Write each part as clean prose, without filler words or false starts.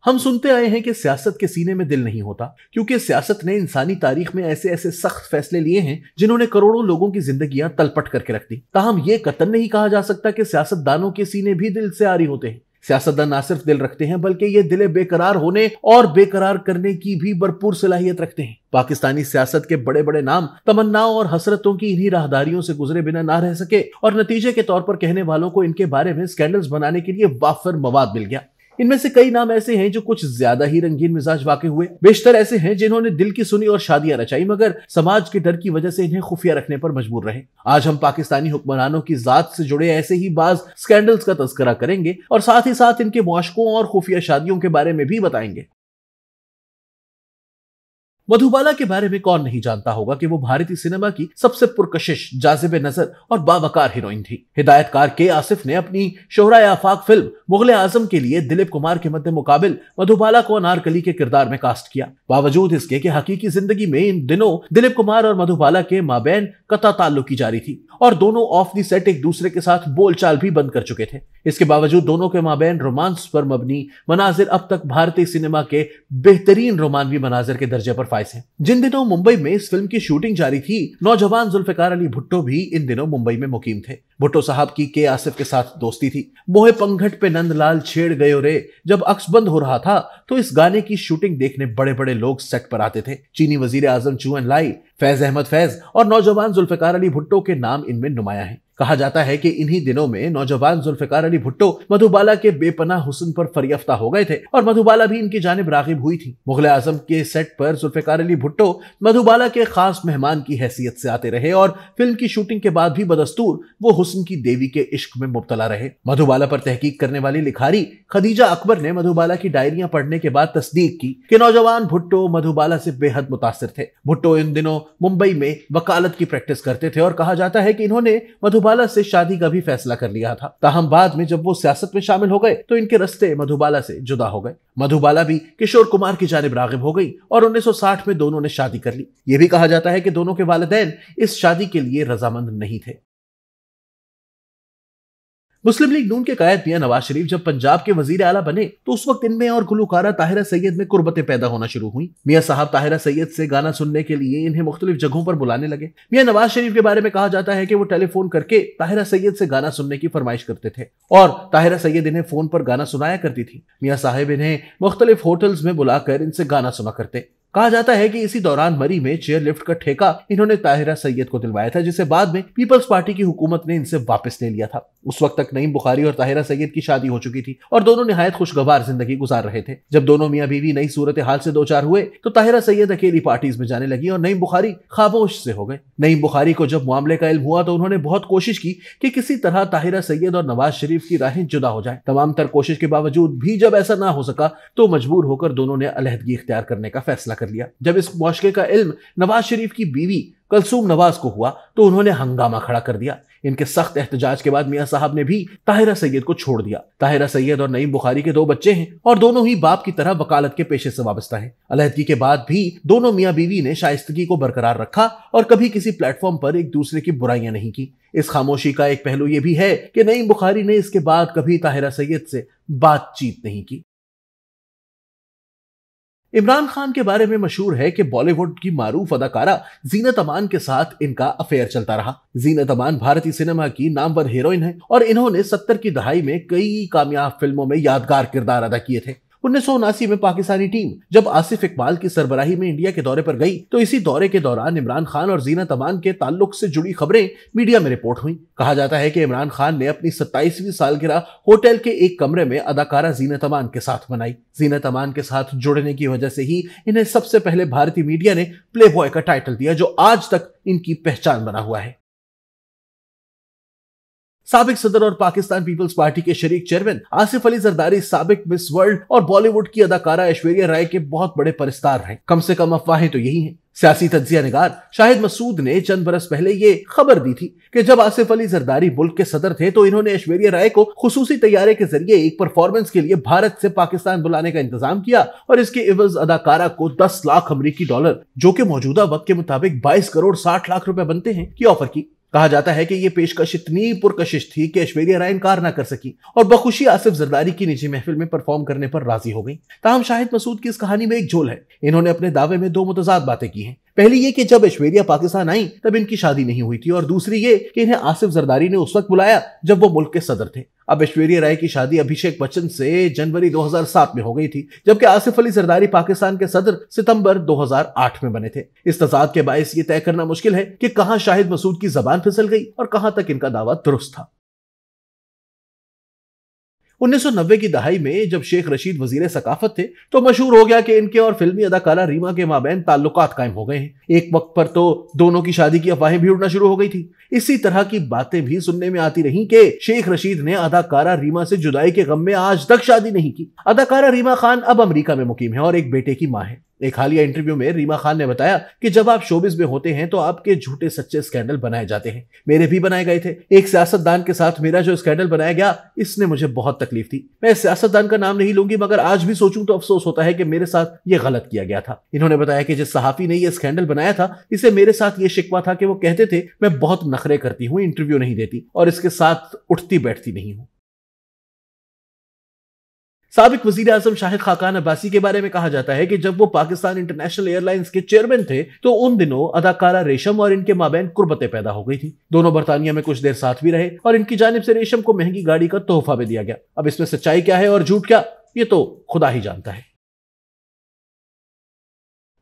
हम सुनते आए हैं कि सियासत के सीने में दिल नहीं होता, क्योंकि सियासत ने इंसानी तारीख में ऐसे ऐसे सख्त फैसले लिए हैं जिन्होंने करोड़ों लोगों की जिंदगियां तलपट करके रख दी। ताहम यह कतई नहीं कहा जा सकता कि सियासतदानों के सीने भी दिल से आरी होते हैं। सियासतदान ना सिर्फ दिल रखते हैं बल्कि ये दिले बेकरार होने और बेकरार करने की भी भरपूर सलाहियत रखते हैं। पाकिस्तानी सियासत के बड़े बड़े नाम तमन्नाओं और हसरतों की इन्हीं राहदारियों से गुजरे बिना ना रह सके और नतीजे के तौर पर कहने वालों को इनके बारे में स्कैंडल्स बनाने के लिए वाफर मवाद मिल गया। इनमें से कई नाम ऐसे हैं जो कुछ ज्यादा ही रंगीन मिजाज वाक़े हुए, बेशतर ऐसे हैं जिन्होंने दिल की सुनी और शादियां रचाई मगर समाज के डर की वजह से इन्हें खुफिया रखने पर मजबूर रहे। आज हम पाकिस्तानी हुक्मरानों की जात से जुड़े ऐसे ही बाज स्कैंडल्स का तज़किरा करेंगे और साथ ही साथ इनके मुआशकों और खुफिया शादियों के बारे में भी बताएंगे। मधुबाला के बारे में कौन नहीं जानता होगा कि वो भारतीय सिनेमा की सबसे पुरकशिश, जाज़िबे नजर और बावकार हीरोइन थी। हिदायतकार के आसिफ ने अपनी शोहराए आफाक फिल्म मुगले आजम के लिए दिलीप कुमार के मद्दे मुकाबिल मधुबाला को अनारकली के किरदार में कास्ट किया। बावजूद इसके कि हकीकी जिंदगी में इन दिनों दिलीप कुमार और मधुबाला के माबैन कता ताल्लुक की जारी थी और दोनों ऑफ दी सेट एक दूसरे के साथ बोलचाल भी बंद कर चुके थे। इसके बावजूद दोनों के माबैन रोमांस पर मबनी मनाजिर अब तक भारतीय सिनेमा के बेहतरीन रोमानवी मनाजिर के दर्जे पर फाइज हैं। जिन दिनों मुंबई में इस फिल्म की शूटिंग जारी थी, नौजवान जुल्फिकार अली भुट्टो भी इन दिनों मुंबई में मुकीम थे। भुट्टो साहब की के आसिफ के साथ दोस्ती थी। मोहे पंघट पे नंदलाल छेड़ गयो रे जब अक्स बंद हो रहा था तो इस गाने की शूटिंग देखने बड़े बड़े लोग सेट पर आते थे। चीनी वजीर आजम चू एन लाई, फैज अहमद फैज और नौजवान जुल्फिकार अली भुट्टो के नाम इनमें नुमाया है। कहा जाता है कि इन्हीं दिनों में नौजवान जुल्फिकार अली भुट्टो मधुबाला के बेपनाह हुस्न पर फरियाफ्ता हो गए थे और मधुबाला भी इनकी जानिब रागिब हुई थी। मुगले आजम के सेट पर जुल्फिकार अली भुट्टो मधुबाला के खास मेहमान की हैसियत से आते रहे और फिल्म की शूटिंग के बाद भी बदस्तूर वो हुस्न की देवी के इश्क में मुब्तला रहे। मधुबाला पर तहकीक करने वाली लिखारी खदीजा अकबर ने मधुबाला की डायरियां पढ़ने के बाद तस्दीक की कि नौजवान भुट्टो मधुबाला से बेहद मुतासिर थे। भुट्टो इन दिनों मुंबई में वकालत की प्रैक्टिस करते थे और कहा जाता है कि इन्होंने मधुबाला से शादी का भी फैसला कर लिया था। ताहम बाद में जब वो सियासत में शामिल हो गए तो इनके रास्ते मधुबाला से जुदा हो गए। मधुबाला भी किशोर कुमार की जानिब रागिब हो गई और 1960 में दोनों ने शादी कर ली। यह भी कहा जाता है कि दोनों के वालिदैन इस शादी के लिए रजामंद नहीं थे। मुस्लिम लीग नून के कायद मियां नवाज शरीफ जब पंजाब के वजीर आला बने तो उस वक्त इनमें और गुलकारा ताहिरा सैयद में कुर्बतें पैदा होना शुरू हुई। मियां साहब ताहिरा सैयद से गाना सुनने के लिए इन्हें मुख्तलिफ जगहों पर बुलाने लगे। मियां नवाज शरीफ के बारे में कहा जाता है कि वो टेलीफोन करके ताहिरा सैयद से गाना सुनने की फरमाइश करते थे और ताहिरा सैयद इन्हें फोन पर गाना सुनाया करती थी। मियां साहब इन्हें मुख्तलिफ होटल्स में बुलाकर इनसे गाना सुना करते। कहा जाता है कि इसी दौरान मरी में चेयर लिफ्ट का ठेका इन्होंने ताहिरा सैयद को दिलवाया था, जिसे बाद में पीपल्स पार्टी की हुकूमत ने इनसे वापस ले लिया था। उस वक्त तक नईम बुखारी और ताहिरा सैयद की शादी हो चुकी थी और दोनों निहायत खुशगवार जिंदगी गुजार रहे थे। जब दोनों मियां बीवी नई सूरत हाल से दो चार हुए तो ताहिरा सैयद अकेली पार्टीज में जाने लगी और नईम बुखारी खामोश से हो गए। नईम बुखारी को जब मामले का इल्म हुआ तो उन्होंने बहुत कोशिश की कि किसी तरह ताहिरा सैयद और नवाज शरीफ की राहें जुदा हो जाए। तमाम तर कोशिश के बावजूद भी जब ऐसा ना हो सका तो मजबूर होकर दोनों ने अलहदगी इख्तियार करने का फैसला कर लिया। जब इस मुआशके का इल्म नवाज शरीफ की बीवी कलसूम नवाज को हुआ तो उन्होंने हंगामा खड़ा कर दिया। इनके सख्त एहतजाज के बाद मियां साहब ने भी ताहिरा सैयद को छोड़ दिया। ताहिरा सैयद और नईम बुखारी के 2 बच्चे हैं और दोनों ही बाप की तरह वकालत के पेशे से वाबस्ता हैं। अलहदगी के बाद भी दोनों मियां बीवी ने शाइस्तगी को बरकरार रखा और कभी किसी प्लेटफॉर्म पर एक दूसरे की बुराइयां नहीं की। इस खामोशी का एक पहलू यह भी है कि नईम बुखारी ने इसके बाद कभी ताहिरा सैयद से बातचीत नहीं की। इमरान खान के बारे में मशहूर है कि बॉलीवुड की मारूफ अदाकारा जीनत अमान के साथ इनका अफेयर चलता रहा। जीनत अमान भारतीय सिनेमा की नामवर हीरोइन है और इन्होंने 70 की दहाई में कई कामयाब फिल्मों में यादगार किरदार अदा किए थे। 1979 में पाकिस्तानी टीम जब आसिफ इकबाल की सरबराही में इंडिया के दौरे पर गई तो इसी दौरे के दौरान इमरान खान और जीनत अमान के ताल्लुक से जुड़ी खबरें मीडिया में रिपोर्ट हुई। कहा जाता है कि इमरान खान ने अपनी 27वीं सालगिरह होटल के एक कमरे में अदाकारा जीनत अमान के साथ मनाई। जीनत अमान के साथ जुड़ने की वजह से ही इन्हें सबसे पहले भारतीय मीडिया ने प्ले बॉय का टाइटल दिया, जो आज तक इनकी पहचान बना हुआ है। साबिक सदर और पाकिस्तान पीपल्स पार्टी के शरीक चेयरमैन आसिफ अली जरदारी साबिक मिस वर्ल्ड और बॉलीवुड की अदाकारा ऐश्वर्या राय के बहुत बड़े परिस्तार हैं। कम से कम अफवाहें तो यही हैं। सियासी तज्जिया निगार शाहिद मसूद ने चंद बरस पहले ये खबर दी थी कि जब आसिफ अली जरदारी मुल्क के सदर थे तो इन्होंने ऐश्वर्या राय को खुसूसी तैयारे के जरिए एक परफॉर्मेंस के लिए भारत से पाकिस्तान बुलाने का इंतजाम किया और इसके इवज अदाकारा को 10 लाख अमेरिकी डॉलर, जो कि मौजूदा वक्त के मुताबिक 22 करोड़ 60 लाख रुपए बनते हैं, की ऑफर की। कहा जाता है कि यह पेशकश इतनी पुरकशिश थी कि ऐश्वर्या राय इनकार ना कर सकी और बखुशी आसिफ जरदारी की निजी महफिल में परफॉर्म करने पर राजी हो गई। ताहम शाहिद मसूद की इस कहानी में एक झोल है। इन्होंने अपने दावे में दो मुतजाद बातें की हैं। पहली ये कि जब ऐश्वर्या पाकिस्तान आई तब इनकी शादी नहीं हुई थी, और दूसरी ये कि इन्हें आसिफ जरदारी ने उस वक्त बुलाया जब वो मुल्क के सदर थे। अब ऐश्वर्या राय की शादी अभिषेक बच्चन से जनवरी 2007 में हो गई थी, जबकि आसिफ अली जरदारी पाकिस्तान के सदर सितंबर 2008 में बने थे। इस तजाद के बायस ये तय करना मुश्किल है कि कहां शाहिद मसूद की जबान फिसल गई और कहां तक इनका दावा दुरुस्त था। 1990 की दहाई में जब शेख रशीद वजीर सकाफत थे तो मशहूर हो गया कि इनके और फिल्मी अदाकारा रीमा के माबैन ताल्लुकात कायम हो गए हैं। एक वक्त पर तो दोनों की शादी की अफवाहें भी उड़ना शुरू हो गई थी। इसी तरह की बातें भी सुनने में आती रहीं कि शेख रशीद ने अदाकारा रीमा से जुदाई के गम में आज तक शादी नहीं की। अदाकारा रीमा खान अब अमेरिका में मुकीम है और एक बेटे की मां है। एक हालिया इंटरव्यू में रीमा खान ने बताया कि जब आप शोबिस में होते हैं तो आपके झूठे सच्चे स्कैंडल बनाए जाते हैं। मेरे भी बनाए गए थे। एक सियासतदान के साथ मेरा जो स्कैंडल बनाया गया, इसने मुझे बहुत तकलीफ थी। मैं सियासतदान का नाम नहीं लूंगी, मगर आज भी सोचूं तो अफसोस होता है कि मेरे साथ यह गलत किया गया था। इन्होंने बताया कि जिस सहाफी ने यह स्कैंडल बनाया था, इसे मेरे साथ यह शिकवा था कि वो कहते थे मैं बहुत नखरे करती हूं, इंटरव्यू नहीं देती और इसके साथ उठती बैठती नहीं हूं। साबिक वजीर आजम शाहिद खाकान अब्बासी के बारे में कहा जाता है कि जब वो पाकिस्तान इंटरनेशनल एयरलाइंस के चेयरमैन थे तो उन दिनों अदाकारा रेशम और इनके माबैन कुर्बतें पैदा हो गई थी। दोनों बरतानिया में कुछ देर साथ भी रहे और इनकी जानिब से रेशम को महंगी गाड़ी का तोहफा भी दिया गया। अब इसमें सच्चाई क्या है और झूठ क्या, ये तो खुदा ही जानता है।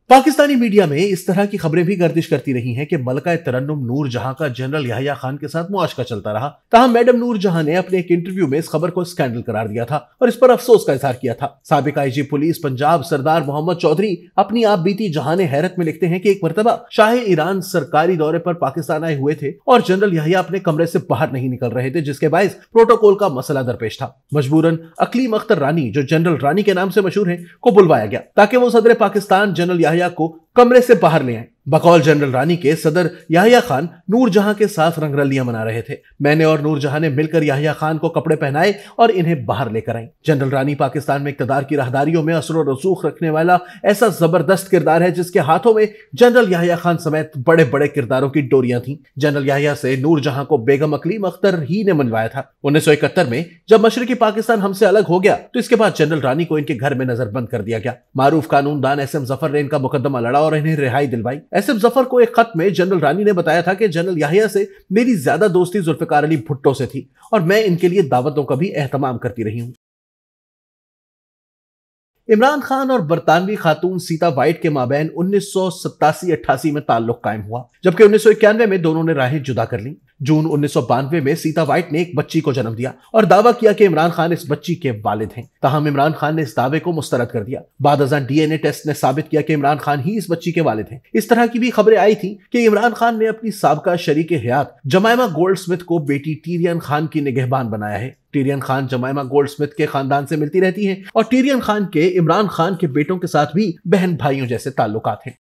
पाकिस्तानी मीडिया में इस तरह की खबरें भी गर्दिश करती रही हैं कि मलका तरन्नुम नूर जहां का जनरल याहिया खान के साथ मुआशका चलता रहा। ताहम मैडम नूर जहां ने अपने एक इंटरव्यू में इस खबर को स्कैंडल करार दिया था और इस पर अफसोस का इजहार किया था। साबिक आईजी पुलिस पंजाब सरदार मोहम्मद चौधरी अपनी आप बीती जहां हैरत में लिखते हैं कि एक मरतबा शाह ईरान सरकारी दौरे पर पाकिस्तान आए हुए थे और जनरल याहिया अपने कमरे से बाहर नहीं निकल रहे थे, जिसके बायस प्रोटोकॉल का मसला दरपेश था। मजबूरन अकलीम अख्तर रानी, जो जनरल रानी के नाम से मशहूर है, को बुलवाया गया ताकि वो सदर पाकिस्तान जनरल याहिया को कमरे से बाहर ले आए। बकौल जनरल रानी के सदर याहिया खान नूर जहां के साथ रंगरलियां मना रहे थे। मैंने और नूर जहां ने मिलकर याहिया खान को कपड़े पहनाए और इन्हें बाहर लेकर आई। जनरल रानी पाकिस्तान में इक्तदार की राहदारियों में असर और रसूख रखने वाला ऐसा जबरदस्त किरदार है जिसके हाथों में जनरल याहिया खान समेत बड़े बड़े किरदारों की डोरियां थीं। जनरल याहिया से नूर जहां को बेगम अकलीम अख्तर ही ने मनवाया था। 1971 में जब मशरकी पाकिस्तान हमसे अलग हो गया तो इसके बाद जनरल रानी को इनके घर में नजरबंद कर दिया गया। मारूफ कानूनदान एसएम जफर ने इनका मुकदमा लड़ा और इन्हें रिहाई दिलवाई। एसएम जफर को एक खत में जनरल रानी ने बताया था कि जनरल याहिया से मेरी ज्यादा दोस्ती जुल्फिकार अली भुट्टो से थी और मैं इनके लिए दावतों का भी एहतमाम करती रही हूं। इमरान खान और बरतानवी खातून सीता वाइट के माबैन 1987-88 में ताल्लुक कायम हुआ, जबकि 1991 में दोनों ने राहें जुदा कर ली। जून 1992 में सीता वाइट ने एक बच्ची को जन्म दिया और दावा किया कि इमरान खान इस बच्ची के वालिद हैं। ताहम इमरान खान ने इस दावे को मुस्तरद कर दिया। बाद अज़ां डीएनए टेस्ट ने साबित किया कि इमरान खान ही इस बच्ची के वालिद हैं। इस तरह की भी खबरें आई थी कि इमरान खान ने अपनी साबका शरीक हयात जमाइमा गोल्डस्मिथ को बेटी टीरियन खान की निगहबान बनाया है। टीरियन खान जमाइमा गोल्डस्मिथ के खानदान से मिलती रहती हैं और टीरियन खान के इमरान खान के बेटों के साथ भी बहन भाइयों जैसे ताल्लुकात हैं।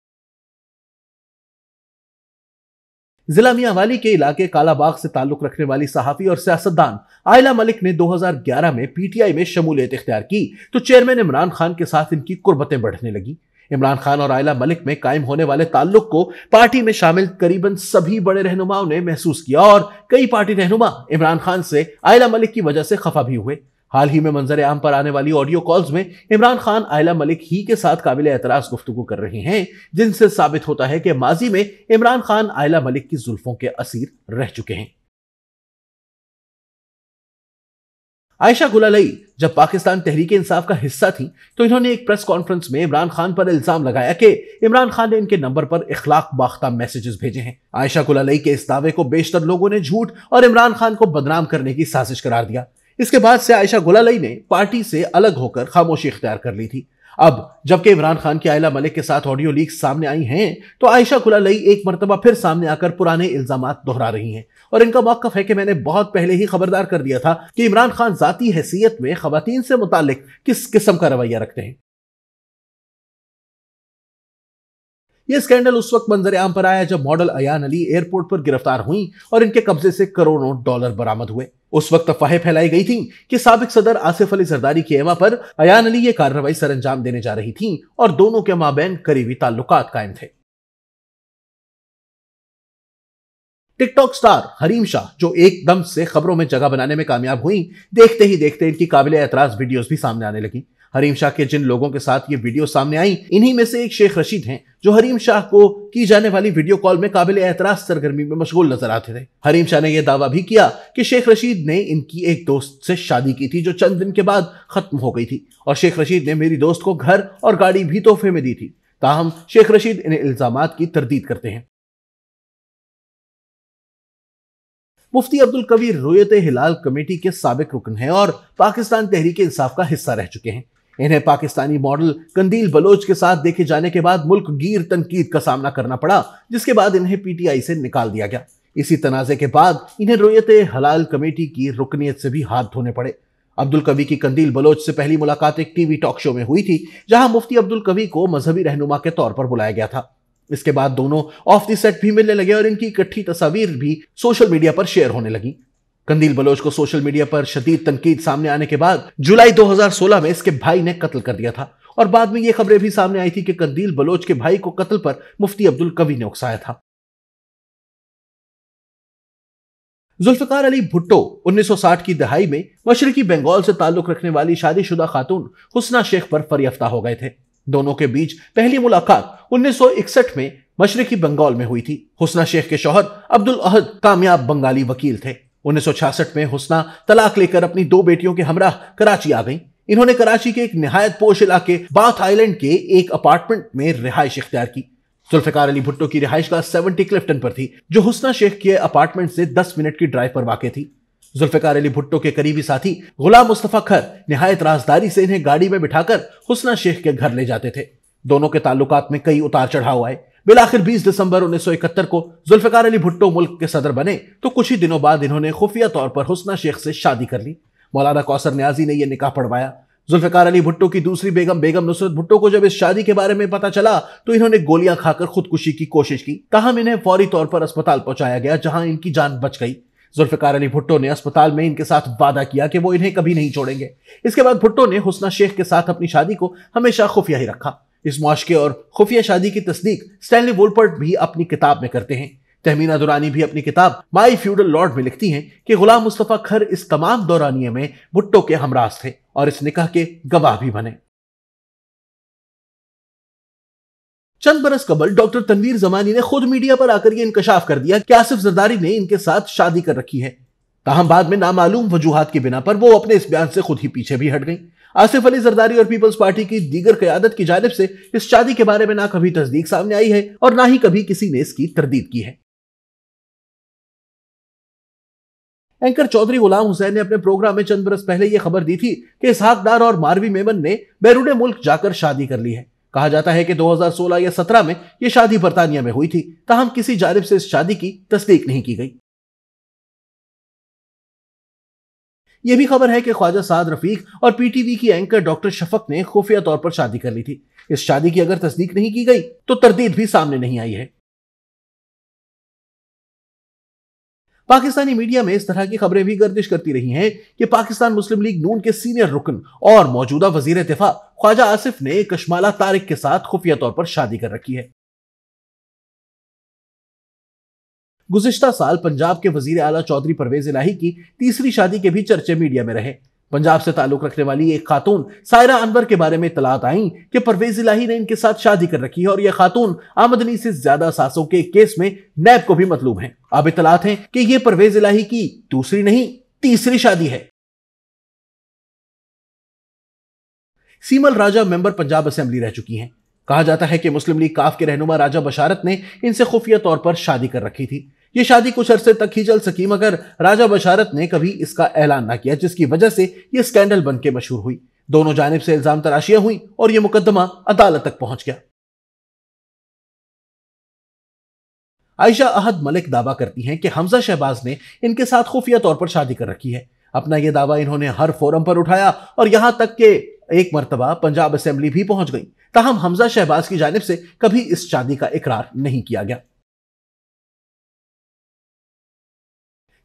जिला मियांवाली के इलाके कालाबाग से ताल्लुक रखने वाली सहाफी और सियासतदान आयला मलिक ने 2011 में पीटीआई में शमूलियत इख्तियार की तो चेयरमैन इमरान खान के साथ इनकी कुर्बतें बढ़ने लगी। इमरान खान और आयला मलिक में कायम होने वाले ताल्लुक को पार्टी में शामिल करीबन सभी बड़े रहनुमाओं ने महसूस किया और कई पार्टी रहनुमा इमरान खान से आयला मलिक की वजह से खफा भी हुए। हाल ही में मंजर आम पर आने वाली ऑडियो कॉल्स में इमरान खान आयला मलिक ही के साथ काबिल एतराज गुफ्तगू कर रहे हैं, जिनसे साबित होता है कि माजी में इमरान खान आयला मलिक की जुल्फों के असीर रह चुके हैं। आयशा गुलालई जब पाकिस्तान तहरीक इंसाफ का हिस्सा थी तो इन्होंने एक प्रेस कॉन्फ्रेंस में इमरान खान पर इल्जाम लगाया कि इमरान खान ने इनके नंबर पर इखलाक बाख्ता मैसेजेस भेजे हैं। आयशा गुलालई के इस दावे को बेशतर लोगों ने झूठ और इमरान खान को बदनाम करने की साजिश करार दिया। इसके बाद से आयशा गुलालई ने पार्टी से अलग होकर खामोशी इख्तियार कर ली थी। अब जबकि इमरान खान की आयला मलिक के साथ ऑडियो लीक्स सामने आई हैं तो आयशा गुलालई एक मरतबा फिर सामने आकर पुराने इल्जामात दोहरा रही हैं और इनका मौक़िफ़ है कि मैंने बहुत पहले ही खबरदार कर दिया था कि इमरान खान जाती हैसियत में खवातीन से मुताल्लिक किस किस्म का रवैया रखते हैं। यह स्कैंडल उस वक्त मंजर आम पर आया जब मॉडल अयान अली एयरपोर्ट पर गिरफ्तार हुई और इनके कब्जे से करोड़ों डॉलर बरामद हुए। उस वक्त अफवाहें फैलाई गई थीं कि साबिक सदर आसिफ अली जरदारी की एमा पर अयान अली ये कार्रवाई सर अंजाम देने जा रही थीं और दोनों के माबैन करीबी ताल्लुकात कायम थे। टिकटॉक स्टार हरीम शाह, जो एकदम से खबरों में जगह बनाने में कामयाब हुई, देखते ही देखते इनकी काबिल एतराज वीडियोस भी सामने आने लगी। हरीम शाह के जिन लोगों के साथ ये वीडियो सामने आई, इन्हीं में से एक शेख रशीद हैं, जो हरीम शाह को की जाने वाली वीडियो कॉल में काबिल एतराज सरगर्मी में मशगूल नजर आते थे। हरीम शाह ने यह दावा भी किया कि शेख रशीद ने इनकी एक दोस्त से शादी की थी, जो चंद दिन के बाद खत्म हो गई थी, और शेख रशीद ने मेरी दोस्त को घर और गाड़ी भी तोहफे में दी थी। ताहम शेख रशीद इन इल्जामात की तरदीद करते हैं। मुफ्ती अब्दुल कवी रुयत हिलाल कमेटी के साबिक रुकन हैं और पाकिस्तान तहरीक इंसाफ का हिस्सा रह चुके हैं। इन्हें पाकिस्तानी मॉडल कंदील बलोच के साथ देखे जाने के बाद मुल्क गिर तनकीद का सामना करना पड़ा, जिसके बाद इन्हें पीटीआई से निकाल दिया गया। इसी तनाजे के बाद इन्हें रुयत हिलाल कमेटी की रुकनियत से भी हाथ धोने पड़े। अब्दुल कवी की कंदील बलोच से पहली मुलाकात एक टीवी टॉक शो में हुई थी, जहां मुफ्ती अब्दुल कवी को मजहबी रहनुमा के तौर पर बुलाया गया था। इसके बाद दोनों ऑफ द सेट भी मिलने लगे और इनकी इकट्ठी तस्वीर भी सोशल मीडिया पर शेयर होने लगी। कंदील बलोच को सोशल मीडिया पर शदीद तनकीद सामने आने के बाद जुलाई 2016 में इसके भाई ने कत्ल कर दिया था, और बाद में यह खबरें भी सामने आई थी कि कंदील बलोच के भाई को कत्ल पर मुफ्ती अब्दुल कवी ने उकसाया था। जुल्फिकार अली भुट्टो 1960 की दहाई में मशरकी बंगाल से ताल्लुक रखने वाली शादीशुदा खातून हुस्ना शेख पर फरियाफ्ता हो गए थे। दोनों के बीच पहली मुलाकात 1961 में मशरकी बंगाल में हुई थी। हुस्ना शेख के शौहर अब्दुल अहद कामयाब बंगाली वकील थे। 1966 में हुस्ना तलाक लेकर अपनी 2 बेटियों के हमराह कराची आ गईं। इन्होंने कराची के एक निहायत पोश इलाके बाथ आइलैंड के एक अपार्टमेंट में रिहाइश इख्तियार की। जुल्फिकार अली भुट्टो की रिहाइशगाह 70 क्लिफ्टन पर थी, जो हुस्ना शेख के अपार्टमेंट से 10 मिनट की ड्राइव पर वाक़ थी। जुल्फिकार अली भुट्टो के करीबी साथी गुलाम मुस्तफा खर निहायत राजदारी से इन्हें गाड़ी में बिठाकर हुस्ना शेख के घर ले जाते थे। दोनों के ताल्लुकात में कई उतार चढ़ाव आए। बिलाखिर 20 दिसंबर 1971 को जुल्फिकार अली भुट्टो मुल्क के सदर बने, तो कुछ ही दिनों बाद इन्होंने खुफिया तौर पर हुस्ना शेख से शादी कर ली। मौलाना कौसर न्याजी ने यह निकाह पढ़वाया। जुल्फिकार अली भुट्टो की दूसरी बेगम नुसरत भुट्टो को जब इस शादी के बारे में पता चला, तो इन्होंने गोलियां खाकर खुदकुशी की कोशिश की। ताहम इन्हें फौरी तौर पर अस्पताल पहुंचाया गया, जहां इनकी जान बच गई। जुल्फिकार अली भुट्टो ने अस्पताल में इनके साथ वादा किया कि वो इन्हें कभी नहीं छोड़ेंगे। इसके बाद भुट्टो ने हुस्ना शेख के साथ अपनी शादी को हमेशा खुफिया ही रखा। इस मुआशके और खुफिया शादी की तस्दीक स्टैनली वोलपर्ट भी अपनी किताब में करते हैं। तहमीना दुरानी भी अपनी किताब माई फ्यूडल लॉर्ड में लिखती हैं कि गुलाम मुस्तफा खर इस तमाम दौरानिये में भुट्टो के हमराज थे और इस निकाह के गवाह भी बने। चंद बरस कबल डॉक्टर तनवीर जमानी ने खुद मीडिया पर आकर यह इंकशाफ कर दिया कि आसिफ जरदारी ने इनके साथ शादी कर रखी है। ताहम बाद में नामालूम वजूहात की बिना पर वो अपने इस बयान से खुद ही पीछे भी हट गई। आसिफ अली जरदारी और पीपल्स पार्टी की दीगर क़यादत की जानिब से इस शादी के बारे में ना कभी तस्दीक सामने आई है और ना ही कभी किसी ने इसकी तरदीद की है। एंकर चौधरी गुलाम हुसैन ने अपने प्रोग्राम में चंद बरस पहले यह खबर दी थी कि इसहाक डार और मारवी मेमन ने बैरून मुल्क जाकर शादी कर ली है। कहा जाता है कि 2016 या 17 में यह शादी बरतानिया में हुई थी। ताहम किसी जानिब से इस शादी की तस्दीक नहीं की गई। यह भी खबर है कि ख्वाजा साद रफीक और पीटीवी की एंकर डॉक्टर शफक ने खुफिया तौर पर शादी कर ली थी। इस शादी की अगर तस्दीक नहीं की गई तो तरदीद भी सामने नहीं आई है। पाकिस्तानी मीडिया में इस तरह की खबरें भी गर्दिश करती रही हैं कि पाकिस्तान मुस्लिम लीग नून के सीनियर रुकन और मौजूदा वजीर दिफा ख्वाजा आसिफ ने कशमाला तारिक के साथ खुफिया तौर पर शादी कर रखी है। गुज़िश्ता साल पंजाब के वजीर आला चौधरी परवेज इलाही की तीसरी शादी के भी चर्चे मीडिया में रहे। पंजाब से ताल्लुक रखने वाली एक खातून सायरा अनवर के बारे में इत्तलात आई कि परवेज इलाही ने इनके साथ शादी कर रखी है और यह खातून आमदनी से ज्यादा सासों के केस में नैब को भी मतलूब हैं। अब इत्तलात हैं कि यह परवेज इलाही की दूसरी नहीं तीसरी शादी है। सीमल राजा मेंबर पंजाब असेंबली रह चुकी हैं। कहा जाता है कि मुस्लिम लीग काफ के रहनुमा राजा बशारत ने इनसे खुफिया तौर पर शादी कर रखी थी। यह शादी कुछ अरसे तक ही चल सकी, मगर राजा बशारत ने कभी इसका ऐलान ना किया, जिसकी वजह से यह स्कैंडल बनकर मशहूर हुई। दोनों जानिब से इल्जाम तराशियां हुई और यह मुकदमा अदालत तक पहुंच गया। आयशा अहद मलिक दावा करती हैं कि हमजा शहबाज ने इनके साथ खुफिया तौर पर शादी कर रखी है। अपना यह दावा इन्होंने हर फोरम पर उठाया और यहां तक कि एक मर्तबा पंजाब असेंबली भी पहुंच गई। ताहम हमजा शहबाज की जानिब से कभी इस शादी का इकरार नहीं किया गया।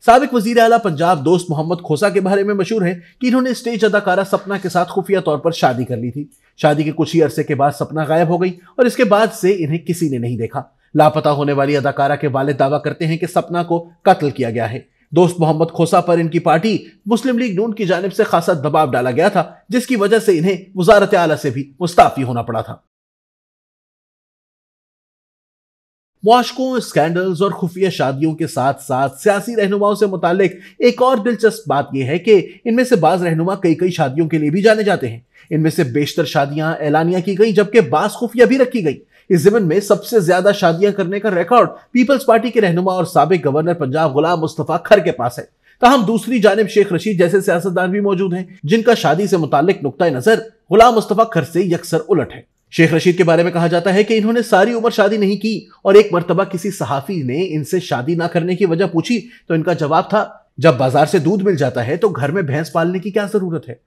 साबिक वजीर आला पंजाब दोस्त मोहम्मद खोसा के बारे में मशहूर है कि इन्होंने स्टेज अदाकारा सपना के साथ खुफिया तौर पर शादी कर ली थी। शादी के कुछ ही अरसे के बाद सपना गायब हो गई और इसके बाद से इन्हें किसी ने नहीं देखा। लापता होने वाली अदाकारा के वालिद दावा करते हैं कि सपना को कत्ल किया गया है। दोस्त मोहम्मद खोसा पर इनकी पार्टी मुस्लिम लीग नून की जानिब से खासा दबाव डाला गया था, जिसकी वजह से इन्हें वजारत आला से भी मुस्ताफी होना पड़ा था। मुआशकों, स्कैंडल्स और खुफिया शादियों के साथ साथ सियासी रहनुमाओं से मुतालिक एक और दिलचस्प बात यह है कि इनमें से बाज रहनुमा कई कई शादियों के लिए भी जाने जाते हैं। इनमें से बेशतर शादियां ऐलानिया की गई, जबकि बाज खुफिया भी रखी गई। इस ज़िमन में सबसे ज्यादा शादियां करने का रिकॉर्ड पीपल्स पार्टी के रहनुमा और साबिक गवर्नर पंजाब गुलाम मुस्तफा खर के पास है। ताहम दूसरी जानिब शेख रशीद जैसे सियासतदान भी मौजूद हैं, जिनका शादी से मुतालिक नुक्ता नजर गुलाम मुस्तफा खर से यकसर उलट है। शेख रशीद के बारे में कहा जाता है कि इन्होंने सारी उम्र शादी नहीं की और एक मर्तबा किसी सहाफी ने इनसे शादी ना करने की वजह पूछी तो इनका जवाब था, जब बाजार से दूध मिल जाता है तो घर में भैंस पालने की क्या जरूरत है।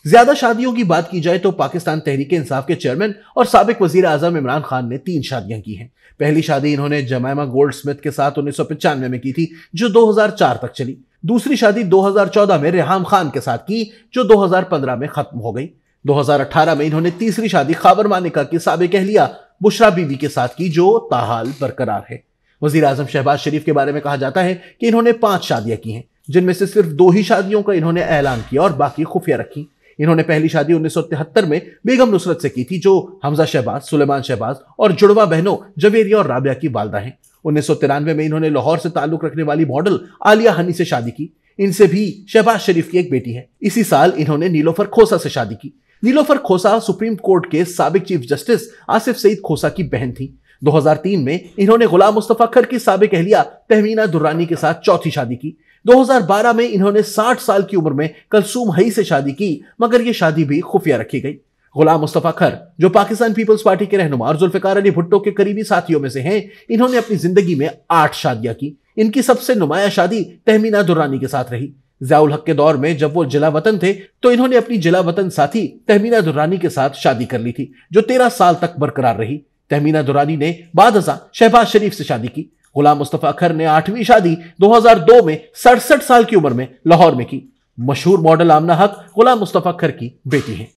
ज्यादा शादियों की बात की जाए तो पाकिस्तान तहरीक इंसाफ के चेयरमैन और साबिक वजीर आजम इमरान खान ने 3 शादियां की हैं। पहली शादी इन्होंने जमाइमा गोल्ड स्मिथ के साथ 1995 में की थी, जो 2004 तक चली। दूसरी शादी 2014 में रेहाम खान के साथ की, जो 2015 में खत्म हो गई। 2018 में इन्होंने तीसरी शादी खाबर मानिका की साबिक अहलिया बुशरा बीवी के साथ की, जो ताहाल बरकरार है। वजीर आजम शहबाज शरीफ के बारे में कहा जाता है कि इन्होंने 5 शादियां की हैं, जिनमें से सिर्फ 2 ही शादियों का इन्होंने ऐलान किया और बाकी खुफिया रखी। इन्होंने पहली शादी 1973 में बेगम नुसरत से की थी, जो हमजा शहबाज, सुलेमान शहबाज और जुड़वा बहनों जवेरिया और राबिया की वालदा हैं। 1993 में इन्होंने लाहौर से ताल्लुक रखने वाली मॉडल आलिया हनी से शादी की। इनसे भी शहबाज शरीफ की एक बेटी है। इसी साल इन्होंने नीलोफर खोसा से शादी की। नीलोफर खोसा सुप्रीम कोर्ट के साबिक चीफ जस्टिस आसिफ सईद खोसा की बहन थी। 2003 में इन्होंने गुलाम मुस्तफा खर की साबिक अहलिया तहमीना दुर्रानी के साथ चौथी शादी की। 2012 में इन्होंने 60 साल की उम्र में कलसूम हई से शादी की, मगर यह शादी भी खुफिया रखी गई। गुलाम मुस्तफा खर, जो पाकिस्तान पीपल्स पार्टी के रहनुमा और जुल्फिकार अली भुट्टो के करीबी साथियों में से हैं, इन्होंने अपनी जिंदगी में 8 शादियां की। इनकी सबसे नुमाया शादी तहमीना दुर्रानी के साथ रही। ज़ियाउल हक के दौर में जब वो जिला वतन थे तो इन्होंने अपनी जिला वतन साथी तहमीना दुर्रानी के साथ शादी कर ली थी, जो 13 साल तक बरकरार रही। तहमीना दुर्रानी ने बाद अज़ां शहबाज शरीफ से शादी की। गुलाम मुस्तफा खर ने 8वीं शादी 2002 में 67 साल की उम्र में लाहौर में की। मशहूर मॉडल आमना हक गुलाम मुस्तफा खर की बेटी हैं।